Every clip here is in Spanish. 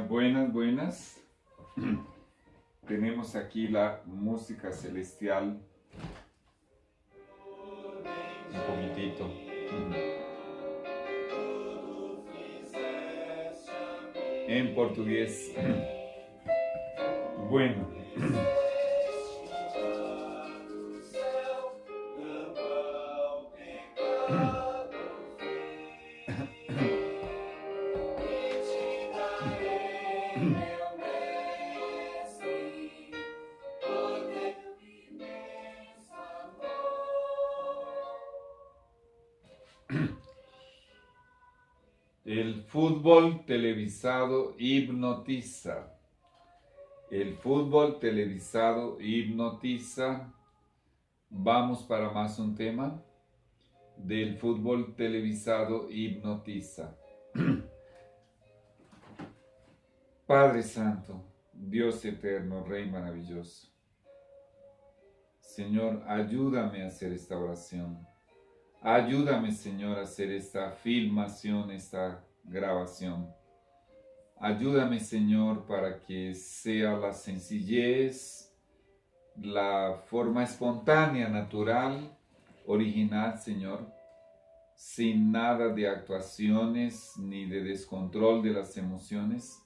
Buenas, buenas, buenas. Tenemos aquí la música celestial. Un poquitito. En portugués. Bueno. El fútbol televisado hipnotiza. El fútbol televisado hipnotiza. Vamos para más un tema del fútbol televisado hipnotiza. Padre Santo, Dios eterno, Rey maravilloso. Señor, ayúdame a hacer esta oración. Ayúdame, Señor, a hacer esta filmación, esta grabación. Ayúdame, Señor, para que sea la sencillez, la forma espontánea, natural, original, Señor, sin nada de actuaciones ni de descontrol de las emociones,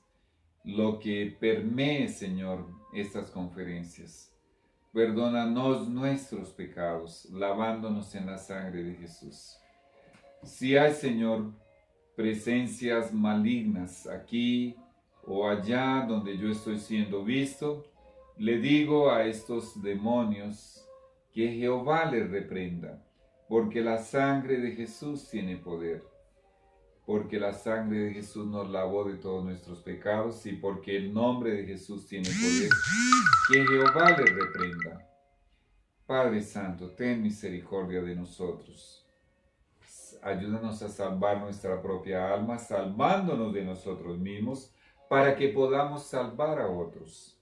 lo que permee, Señor, estas conferencias. Perdónanos nuestros pecados, lavándonos en la sangre de Jesús. Si hay, Señor, presencias malignas aquí o allá donde yo estoy siendo visto, le digo a estos demonios que Jehová les reprenda, porque la sangre de Jesús tiene poder, porque la sangre de Jesús nos lavó de todos nuestros pecados y porque el nombre de Jesús tiene poder, que Jehová les reprenda. Padre Santo, ten misericordia de nosotros. Ayúdanos a salvar nuestra propia alma, salvándonos de nosotros mismos, para que podamos salvar a otros.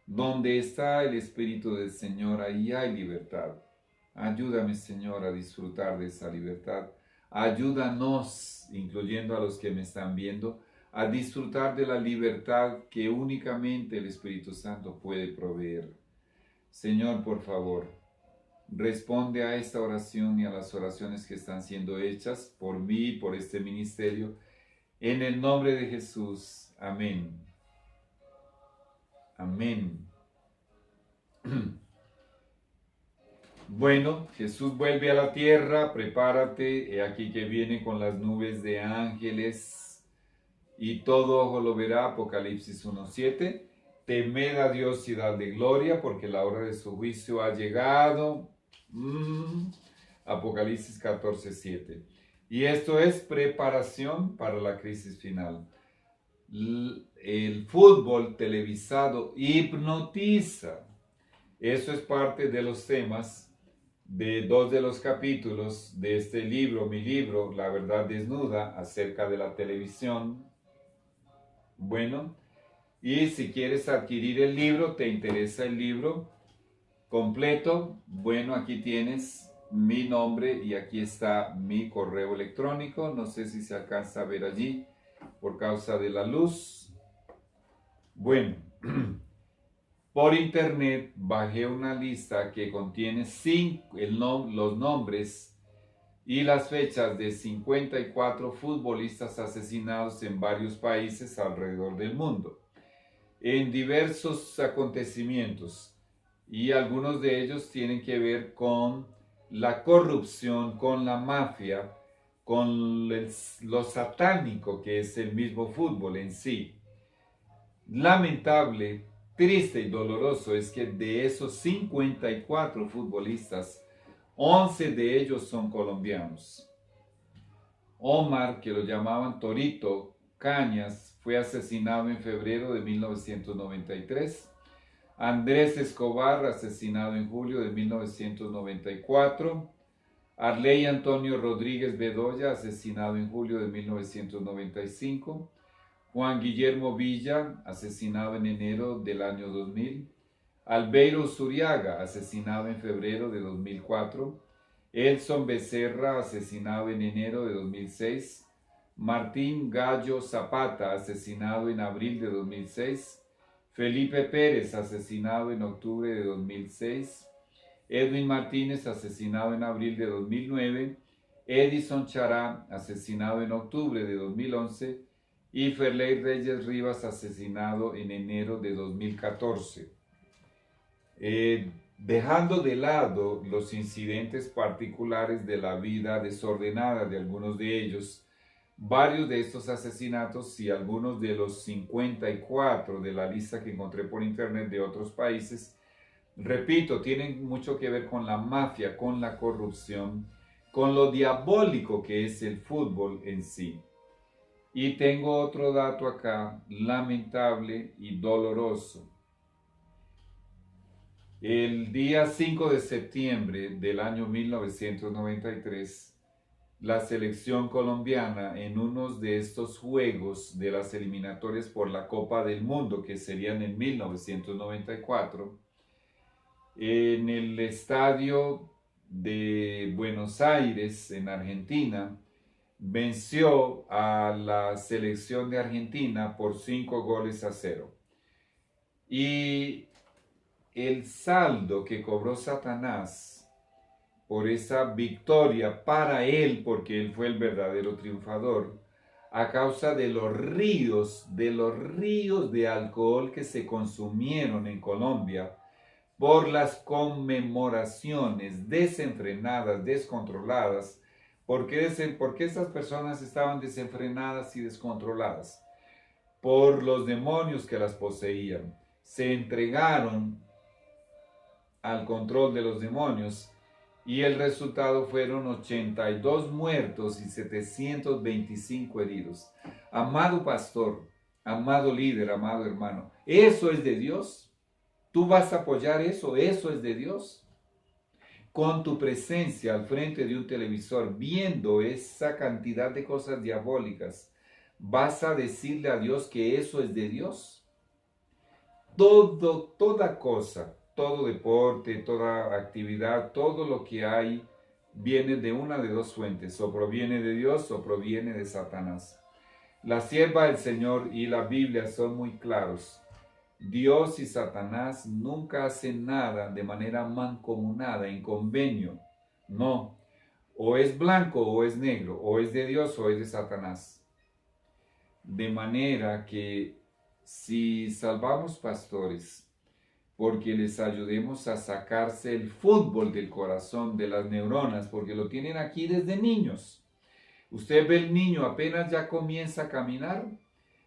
Donde está el Espíritu del Señor, ahí hay libertad. Ayúdame, Señor, a disfrutar de esa libertad. Ayúdanos, incluyendo a los que me están viendo, a disfrutar de la libertad que únicamente el Espíritu Santo puede proveer. Señor, por favor, responde a esta oración y a las oraciones que están siendo hechas por mí y por este ministerio. En el nombre de Jesús. Amén. Amén. Bueno, Jesús vuelve a la tierra, prepárate, he aquí que viene con las nubes de ángeles, y todo ojo lo verá, Apocalipsis 1:7. Temed a Dios y dadle gloria, porque la hora de su juicio ha llegado. Apocalipsis 14:7. Y esto es preparación para la crisis final. El fútbol televisado hipnotiza. Eso es parte de los temas de 2 de los capítulos de este libro, mi libro, La Verdad Desnuda, acerca de la televisión. Bueno, y si quieres adquirir el libro, te interesa el libro completo, bueno, aquí tienes mi nombre y aquí está mi correo electrónico. No sé si se alcanza a ver allí por causa de la luz. Bueno, por internet bajé una lista que contiene los nombres y las fechas de 54 futbolistas asesinados en varios países alrededor del mundo, en diversos acontecimientos, y algunos de ellos tienen que ver con la corrupción, con la mafia, con lo satánico que es el mismo fútbol en sí. Lamentable, triste y doloroso es que de esos 54 futbolistas, 11 de ellos son colombianos. Omar, que lo llamaban Torito Cañas, fue asesinado en febrero de 1993. Andrés Escobar, asesinado en julio de 1994. Arley Antonio Rodríguez Bedoya, asesinado en julio de 1995. Juan Guillermo Villa, asesinado en enero del año 2000. Albeiro Zuriaga, asesinado en febrero de 2004. Elson Becerra, asesinado en enero de 2006. Martín Gallo Zapata, asesinado en abril de 2006, Felipe Pérez, asesinado en octubre de 2006, Edwin Martínez, asesinado en abril de 2009, Edison Chará, asesinado en octubre de 2011, y Ferley Reyes Rivas, asesinado en enero de 2014. Dejando de lado los incidentes particulares de la vida desordenada de algunos de ellos, varios de estos asesinatos y algunos de los 54 de la lista que encontré por internet de otros países, repito, tienen mucho que ver con la mafia, con la corrupción, con lo diabólico que es el fútbol en sí. Y tengo otro dato acá, lamentable y doloroso. El día 5 de septiembre del año 1993, la selección colombiana en uno de estos juegos de las eliminatorias por la Copa del Mundo, que serían en 1994, en el estadio de Buenos Aires, en Argentina, venció a la selección de Argentina por 5-0. Y el saldo que cobró Satanás por esa victoria para él, porque él fue el verdadero triunfador, a causa de los ríos de alcohol que se consumieron en Colombia por las conmemoraciones desenfrenadas, descontroladas. ¿Por qué esas personas estaban desenfrenadas y descontroladas? Por los demonios que las poseían. Se entregaron al control de los demonios y el resultado fueron 82 muertos y 725 heridos. Amado pastor, amado líder, amado hermano, ¿eso es de Dios? ¿Tú vas a apoyar eso? ¿Eso es de Dios? Con tu presencia al frente de un televisor, viendo esa cantidad de cosas diabólicas, ¿vas a decirle a Dios que eso es de Dios? Toda cosa, todo deporte, toda actividad, todo lo que hay, viene de una de dos fuentes, o proviene de Dios o proviene de Satanás. La sierva del Señor y la Biblia son muy claros. Dios y Satanás nunca hacen nada de manera mancomunada, en convenio. No, o es blanco o es negro, o es de Dios o es de Satanás. De manera que si salvamos pastores, porque les ayudemos a sacarse el fútbol del corazón, de las neuronas, porque lo tienen aquí desde niños. Usted ve el niño, apenas ya comienza a caminar,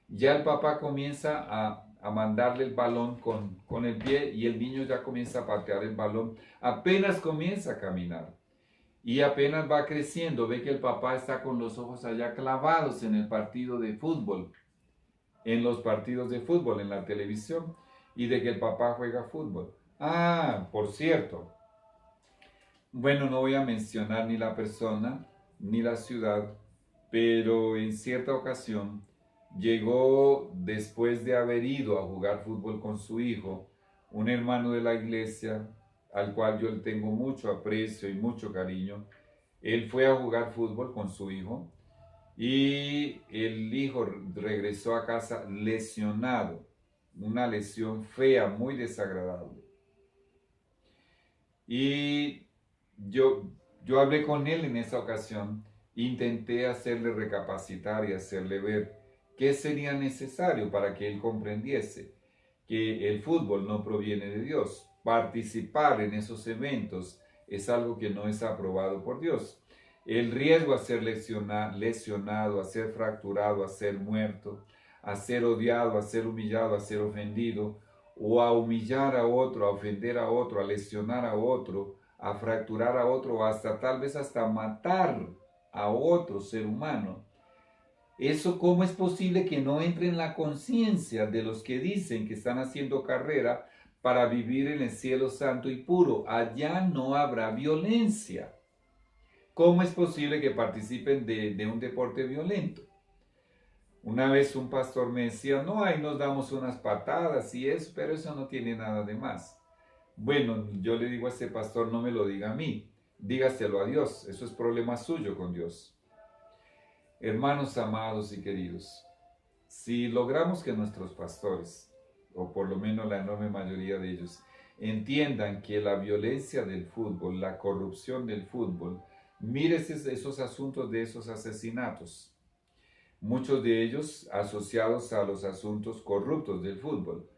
ya el papá comienza a mandarle el balón con el pie y el niño ya comienza a patear el balón, apenas comienza a caminar. Y apenas va creciendo, ve que el papá está con los ojos allá clavados en el partido de fútbol, en los partidos de fútbol, en la televisión, y de que el papá juega fútbol. Ah, por cierto, bueno, no voy a mencionar ni la persona, ni la ciudad, pero en cierta ocasión llegó, después de haber ido a jugar fútbol con su hijo, un hermano de la iglesia, al cual yo le tengo mucho aprecio y mucho cariño. Él fue a jugar fútbol con su hijo y el hijo regresó a casa lesionado, una lesión fea, muy desagradable. Y yo hablé con él en esa ocasión, intenté hacerle recapacitar y hacerle ver qué sería necesario para que él comprendiese que el fútbol no proviene de Dios. Participar en esos eventos es algo que no es aprobado por Dios. El riesgo a ser lesionado, a ser fracturado, a ser muerto, a ser odiado, a ser humillado, a ser ofendido, o a humillar a otro, a ofender a otro, a lesionar a otro, a fracturar a otro, o hasta tal vez hasta matar a otro ser humano. Eso, ¿cómo es posible que no entre en la conciencia de los que dicen que están haciendo carrera para vivir en el cielo santo y puro? Allá no habrá violencia. ¿Cómo es posible que participen de un deporte violento? Una vez un pastor me decía, no, ahí nos damos unas patadas y eso, pero eso no tiene nada de más. Bueno, yo le digo a ese pastor, no me lo diga a mí, dígaselo a Dios, eso es problema suyo con Dios. Hermanos amados y queridos, si logramos que nuestros pastores, o por lo menos la enorme mayoría de ellos, entiendan que la violencia del fútbol, la corrupción del fútbol, mire esos asuntos de esos asesinatos, muchos de ellos asociados a los asuntos corruptos del fútbol.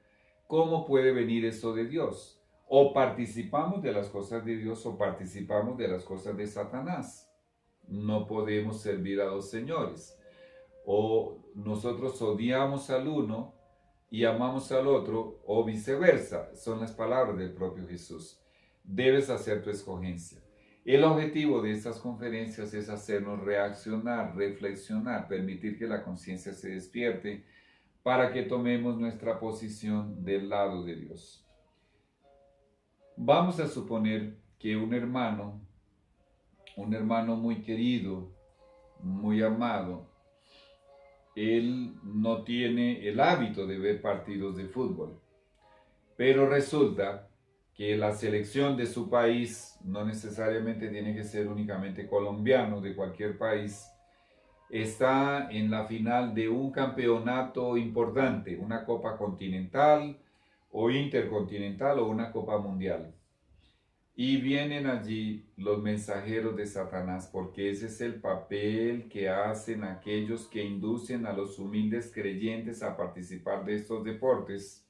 ¿Cómo puede venir eso de Dios? O participamos de las cosas de Dios o participamos de las cosas de Satanás. No podemos servir a dos señores. O nosotros odiamos al uno y amamos al otro, o viceversa. Son las palabras del propio Jesús. Debes hacer tu escogencia. El objetivo de estas conferencias es hacernos reaccionar, reflexionar, permitir que la conciencia se despierte para que tomemos nuestra posición del lado de Dios. Vamos a suponer que un hermano muy querido, muy amado, él no tiene el hábito de ver partidos de fútbol, pero resulta que la selección de su país, no necesariamente tiene que ser únicamente colombiano, de cualquier país, está en la final de un campeonato importante, una Copa Continental o Intercontinental o una Copa Mundial. Y vienen allí los mensajeros de Satanás, porque ese es el papel que hacen aquellos que inducen a los humildes creyentes a participar de estos deportes,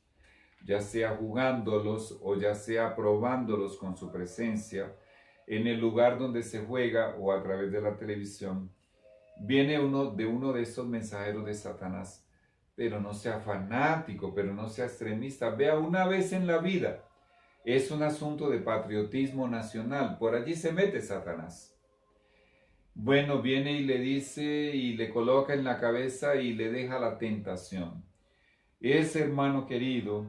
ya sea jugándolos o ya sea probándolos con su presencia en el lugar donde se juega o a través de la televisión. Viene uno de esos mensajeros de Satanás, pero no sea fanático, pero no sea extremista, vea una vez en la vida. Es un asunto de patriotismo nacional. Por allí se mete Satanás. Bueno, viene y le dice y le coloca en la cabeza y le deja la tentación. Ese hermano querido,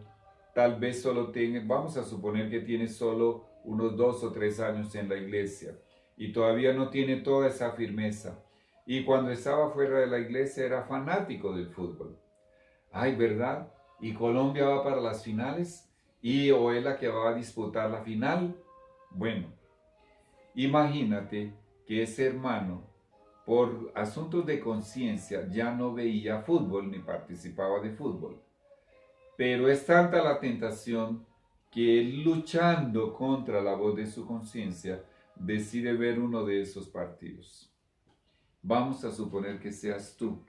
tal vez solo tenga, vamos a suponer que tiene solo unos 2 o 3 años en la iglesia y todavía no tiene toda esa firmeza. Y cuando estaba fuera de la iglesia era fanático del fútbol. Ay, ¿verdad? ¿Y Colombia va para las finales? ¿Y o es la que va a disputar la final? Bueno, imagínate que ese hermano, por asuntos de conciencia, ya no veía fútbol ni participaba de fútbol. Pero es tanta la tentación que él, luchando contra la voz de su conciencia, decide ver uno de esos partidos. Vamos a suponer que seas tú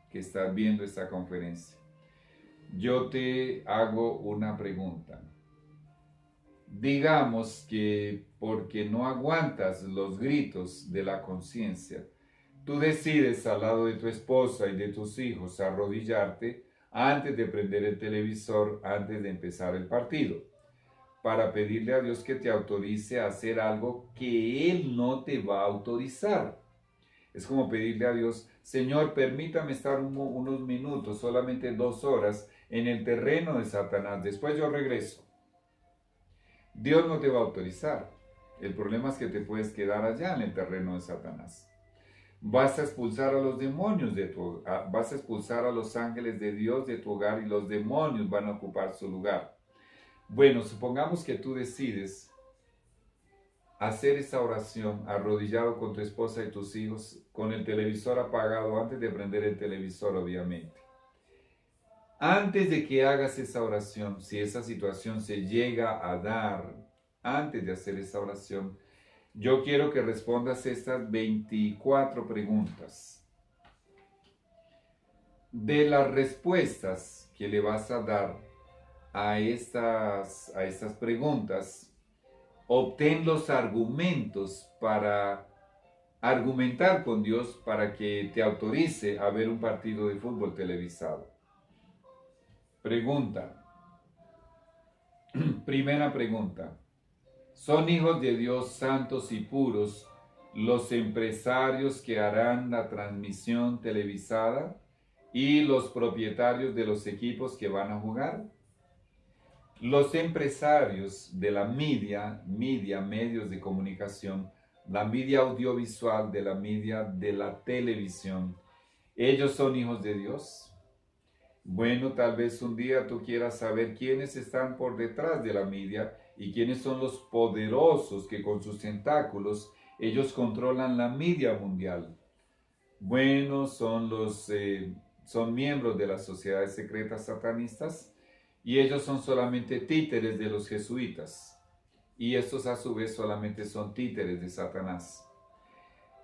que estás viendo esta conferencia. Yo te hago una pregunta. Digamos que porque no aguantas los gritos de la conciencia, tú decides al lado de tu esposa y de tus hijos arrodillarte antes de prender el televisor, antes de empezar el partido, para pedirle a Dios que te autorice a hacer algo que Él no te va a autorizar. Es como pedirle a Dios, Señor, permítame estar unos minutos, solamente 2 horas, en el terreno de Satanás, después yo regreso. Dios no te va a autorizar. El problema es que te puedes quedar allá en el terreno de Satanás. Vas a expulsar a los demonios vas a expulsar a los ángeles de Dios de tu hogar y los demonios van a ocupar su lugar. Bueno, supongamos que tú decides hacer esa oración arrodillado con tu esposa y tus hijos, con el televisor apagado, antes de prender el televisor, obviamente. Antes de que hagas esa oración, si esa situación se llega a dar, antes de hacer esa oración, yo quiero que respondas estas 24 preguntas. De las respuestas que le vas a dar a estas preguntas, obtén los argumentos para argumentar con Dios para que te autorice a ver un partido de fútbol televisado. Pregunta. Primera pregunta. ¿Son hijos de Dios santos y puros los empresarios que harán la transmisión televisada y los propietarios de los equipos que van a jugar? Los empresarios de la medios de comunicación, la media audiovisual, de la media de la televisión, ¿ellos son hijos de Dios? Bueno, tal vez un día tú quieras saber quiénes están por detrás de la media y quiénes son los poderosos que con sus tentáculos ellos controlan la media mundial. Bueno, son miembros de las sociedades secretas satanistas y ellos son solamente títeres de los jesuitas. Y estos a su vez solamente son títeres de Satanás.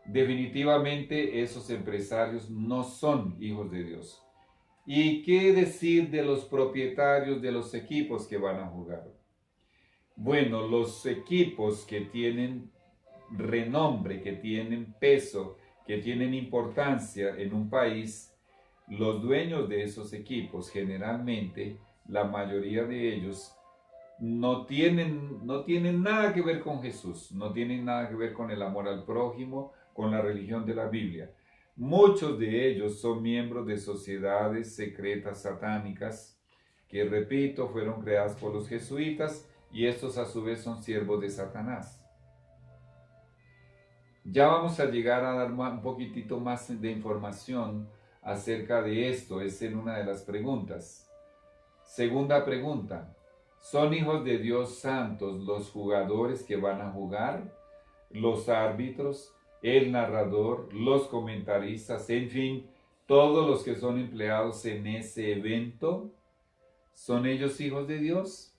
Definitivamente esos empresarios no son hijos de Dios. ¿Y qué decir de los propietarios de los equipos que van a jugar? Bueno, los equipos que tienen renombre, que tienen peso, que tienen importancia en un país, los dueños de esos equipos, generalmente, la mayoría de ellos, no tienen nada que ver con Jesús, no tienen nada que ver con el amor al prójimo, con la religión de la Biblia. Muchos de ellos son miembros de sociedades secretas satánicas que, repito, fueron creadas por los jesuitas y estos a su vez son siervos de Satanás. Ya vamos a llegar a dar un poquitito más de información acerca de esto, es en una de las preguntas. Segunda pregunta, ¿son hijos de Dios santos los jugadores que van a jugar, los árbitros, el narrador, los comentaristas, en fin, todos los que son empleados en ese evento? ¿Son ellos hijos de Dios?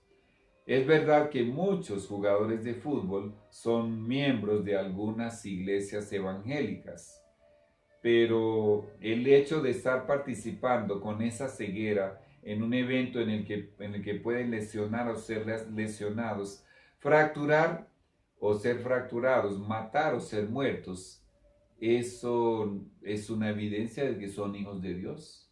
Es verdad que muchos jugadores de fútbol son miembros de algunas iglesias evangélicas, pero el hecho de estar participando con esa ceguera en un evento en el que pueden lesionar o ser lesionados, fracturar o ser fracturados, matar o ser muertos, eso es una evidencia de que son hijos de Dios.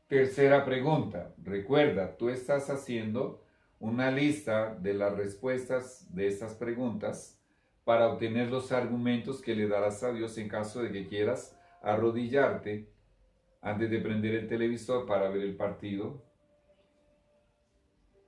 Tercera pregunta. Recuerda, tú estás haciendo una lista de las respuestas de estas preguntas para obtener los argumentos que le darás a Dios en caso de que quieras arrodillarte antes de prender el televisor para ver el partido.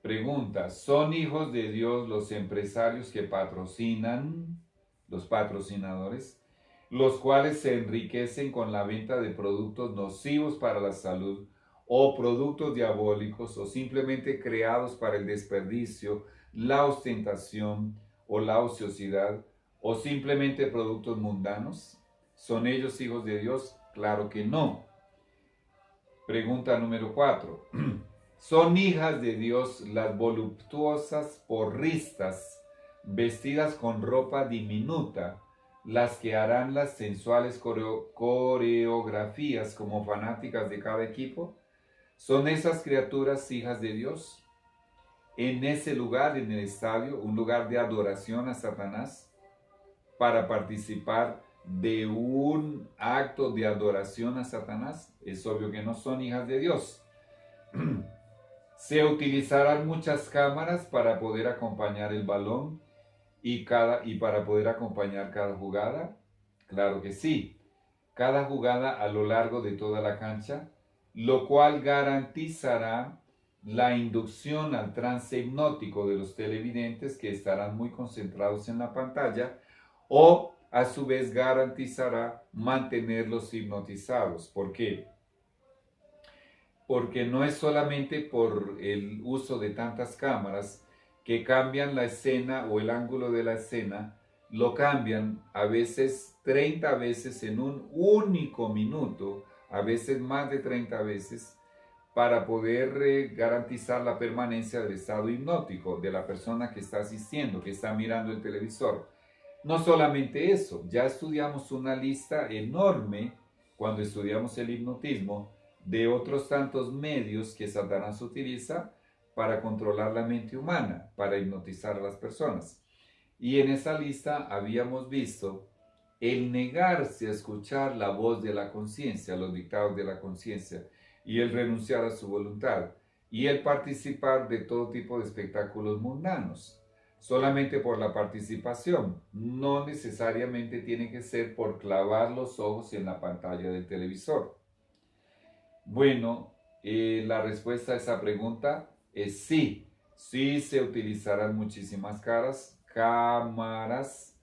Pregunta, ¿son hijos de Dios los empresarios que patrocinan, los patrocinadores, los cuales se enriquecen con la venta de productos nocivos para la salud o productos diabólicos o simplemente creados para el desperdicio, la ostentación o la ociosidad o simplemente productos mundanos? ¿Son ellos hijos de Dios? Claro que no. Pregunta número 4. ¿Son hijas de Dios las voluptuosas porristas vestidas con ropa diminuta, las que harán las sensuales coreografías como fanáticas de cada equipo? ¿Son esas criaturas hijas de Dios? En ese lugar, en el estadio, un lugar de adoración a Satanás, para participar de un acto de adoración a Satanás, es obvio que no son hijas de Dios. ¿Se utilizarán muchas cámaras para poder acompañar el balón y para poder acompañar cada jugada? Claro que sí. Cada jugada a lo largo de toda la cancha, lo cual garantizará la inducción al trance hipnótico de los televidentes que estarán muy concentrados en la pantalla, o a su vez garantizará mantenerlos hipnotizados. ¿Por qué? Porque no es solamente por el uso de tantas cámaras que cambian la escena o el ángulo de la escena, lo cambian a veces 30 veces en un único minuto, a veces más de 30 veces, para poder garantizar la permanencia del estado hipnótico de la persona que está asistiendo, que está mirando el televisor. No solamente eso, ya estudiamos una lista enorme cuando estudiamos el hipnotismo de otros tantos medios que Satanás utiliza para controlar la mente humana, para hipnotizar a las personas. Y en esa lista habíamos visto el negarse a escuchar la voz de la conciencia, los dictados de la conciencia, y el renunciar a su voluntad, y el participar de todo tipo de espectáculos mundanos, solamente por la participación. No necesariamente tiene que ser por clavar los ojos en la pantalla del televisor. Bueno, la respuesta a esa pregunta es sí. Sí se utilizarán muchísimas cámaras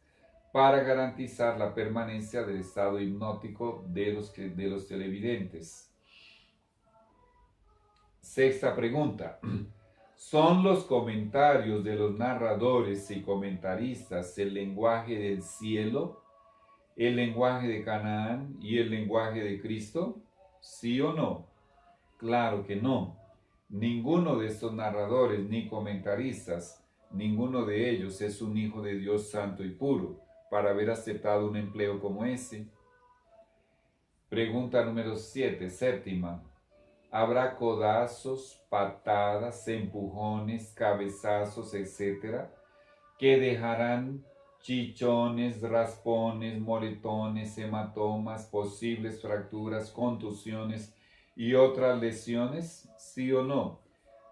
para garantizar la permanencia del estado hipnótico de los televidentes. Sexta pregunta. ¿Son los comentarios de los narradores y comentaristas el lenguaje del cielo? el lenguaje de Canaán y el lenguaje de Cristo? ¿Sí o no? Claro que no. Ninguno de estos narradores ni comentaristas, ninguno de ellos es un hijo de Dios santo y puro para haber aceptado un empleo como ese. Pregunta número 7, séptima. ¿Habrá codazos, patadas, empujones, cabezazos, etcétera, que dejarán chichones, raspones, moretones, hematomas, posibles fracturas, contusiones y otras lesiones? ¿Sí o no?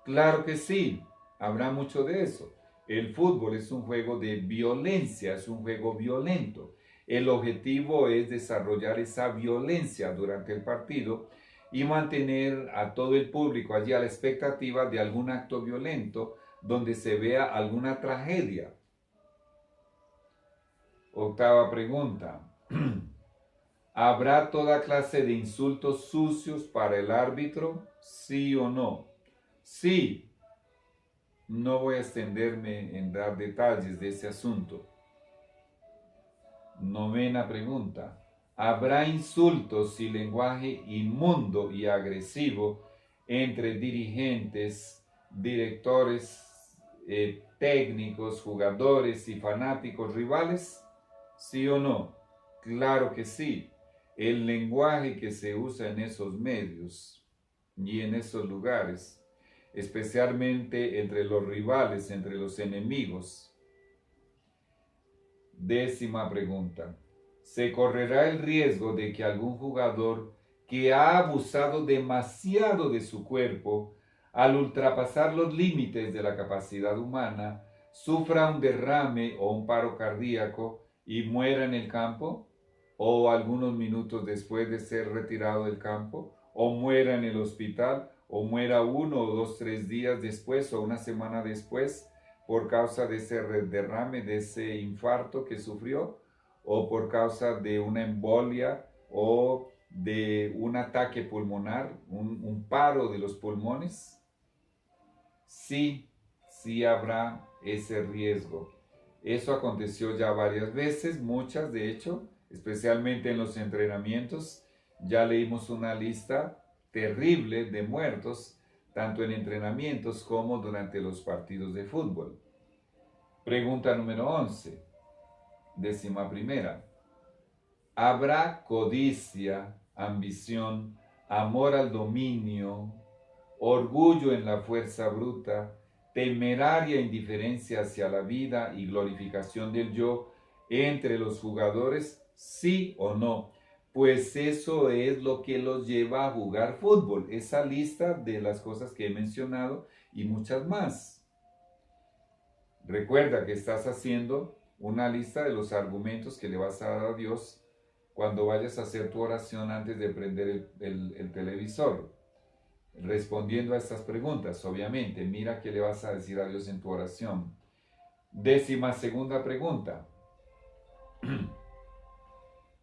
Claro que sí, habrá mucho de eso. El fútbol es un juego de violencia, es un juego violento. El objetivo es desarrollar esa violencia durante el partido y mantener a todo el público allí a la expectativa de algún acto violento donde se vea alguna tragedia. Octava pregunta. ¿Habrá toda clase de insultos sucios para el árbitro? ¿Sí o no? Sí. No voy a extenderme en dar detalles de ese asunto. Novena pregunta. ¿Habrá insultos y lenguaje inmundo y agresivo entre dirigentes, directores, técnicos, jugadores y fanáticos rivales? ¿Sí o no? Claro que sí. El lenguaje que se usa en esos medios y en esos lugares, especialmente entre los rivales, entre los enemigos. Décima pregunta. ¿Se correrá el riesgo de que algún jugador que ha abusado demasiado de su cuerpo al ultrapasar los límites de la capacidad humana sufra un derrame o un paro cardíaco y muera en el campo? ¿O algunos minutos después de ser retirado del campo? ¿O muera en el hospital? ¿O muera 1 o 2, 3 días después o una semana después por causa de ese derrame, de ese infarto que sufrió? ¿O por causa de una embolia o de un ataque pulmonar, un paro de los pulmones? Sí, sí habrá ese riesgo. Eso aconteció ya varias veces, muchas de hecho, especialmente en los entrenamientos. Ya leímos una lista terrible de muertos, tanto en entrenamientos como durante los partidos de fútbol. Pregunta número 11, décima primera. ¿Habrá codicia, ambición, amor al dominio, orgullo en la fuerza bruta, temeraria indiferencia hacia la vida y glorificación del yo entre los jugadores? ¿Sí o no? Pues eso es lo que los lleva a jugar fútbol, esa lista de las cosas que he mencionado y muchas más. Recuerda que estás haciendo una lista de los argumentos que le vas a dar a Dios cuando vayas a hacer tu oración antes de prender el televisor. Respondiendo a estas preguntas, obviamente, mira qué le vas a decir a Dios en tu oración. Décima segunda pregunta.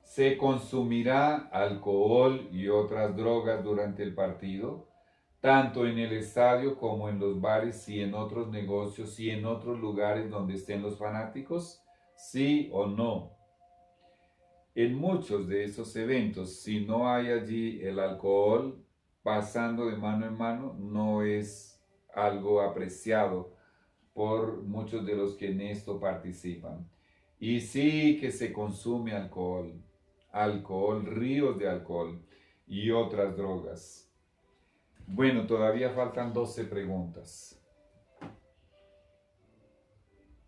¿Se consumirá alcohol y otras drogas durante el partido? Tanto en el estadio como en los bares y en otros negocios y en otros lugares donde estén los fanáticos. ¿Sí o no? En muchos de esos eventos, si no hay allí el alcohol pasando de mano en mano, no es algo apreciado por muchos de los que en esto participan. Y sí que se consume alcohol, ríos de alcohol y otras drogas. Bueno, todavía faltan 12 preguntas.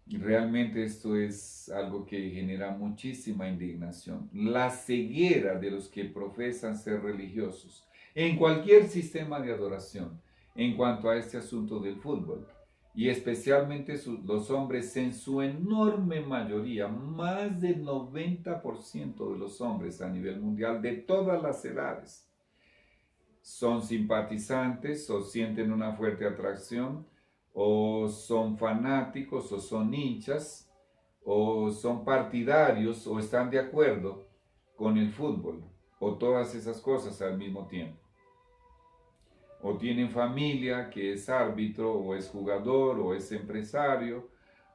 Realmente esto es algo que genera muchísima indignación. La ceguera de los que profesan ser religiosos en cualquier sistema de adoración en cuanto a este asunto del fútbol. Y especialmente los hombres en su enorme mayoría, más del 90% de los hombres a nivel mundial de todas las edades, son simpatizantes o sienten una fuerte atracción, o son fanáticos, o son hinchas, o son partidarios, o están de acuerdo con el fútbol, o todas esas cosas al mismo tiempo. O tienen familia que es árbitro, o es jugador, o es empresario,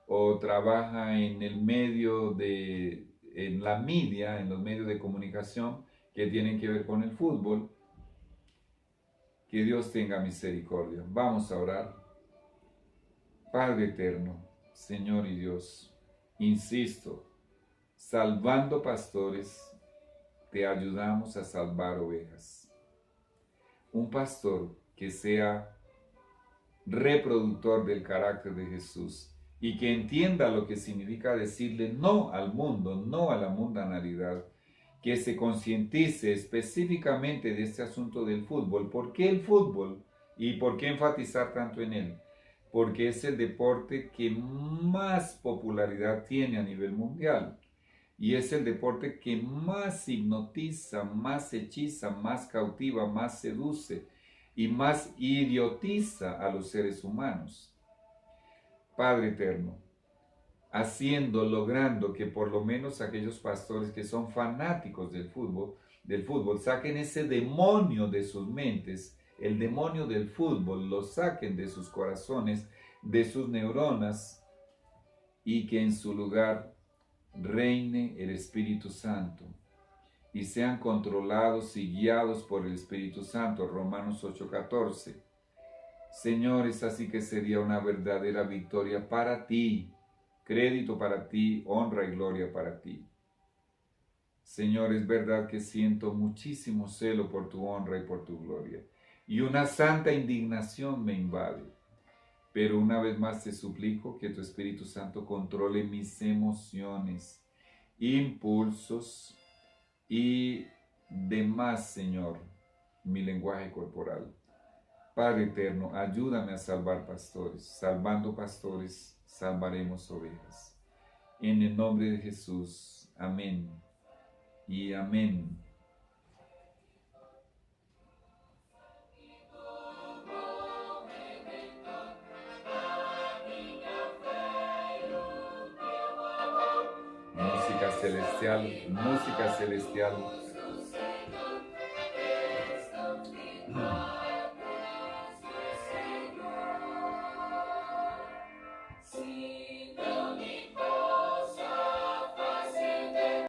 o trabaja en el medio de en la media, en los medios de comunicación que tienen que ver con el fútbol. Que Dios tenga misericordia. Vamos a orar. Padre eterno, Señor y Dios, insisto, salvando pastores, te ayudamos a salvar ovejas. Un pastor que sea reproductor del carácter de Jesús y que entienda lo que significa decirle no al mundo, no a la mundanalidad, que se concientice específicamente de este asunto del fútbol. ¿Por qué el fútbol? ¿Y por qué enfatizar tanto en él? Porque es el deporte que más popularidad tiene a nivel mundial. Y es el deporte que más hipnotiza, más hechiza, más cautiva, más seduce y más idiotiza a los seres humanos. Padre eterno, logrando que por lo menos aquellos pastores que son fanáticos del fútbol saquen ese demonio de sus mentes, el demonio del fútbol, lo saquen de sus corazones, de sus neuronas, y que en su lugar reine el Espíritu Santo y sean controlados y guiados por el Espíritu Santo. Romanos 8:14. Señor, es así que sería una verdadera victoria para ti, crédito para ti, honra y gloria para ti. Señor, es verdad que siento muchísimo celo por tu honra y por tu gloria, y una santa indignación me invade. Pero una vez más te suplico que tu Espíritu Santo controle mis emociones, impulsos y demás, Señor, mi lenguaje corporal. Padre eterno, ayúdame a salvar pastores. Salvando pastores, salvaremos ovejas. En el nombre de Jesús. Amén y amén. Música celestial, música celestial.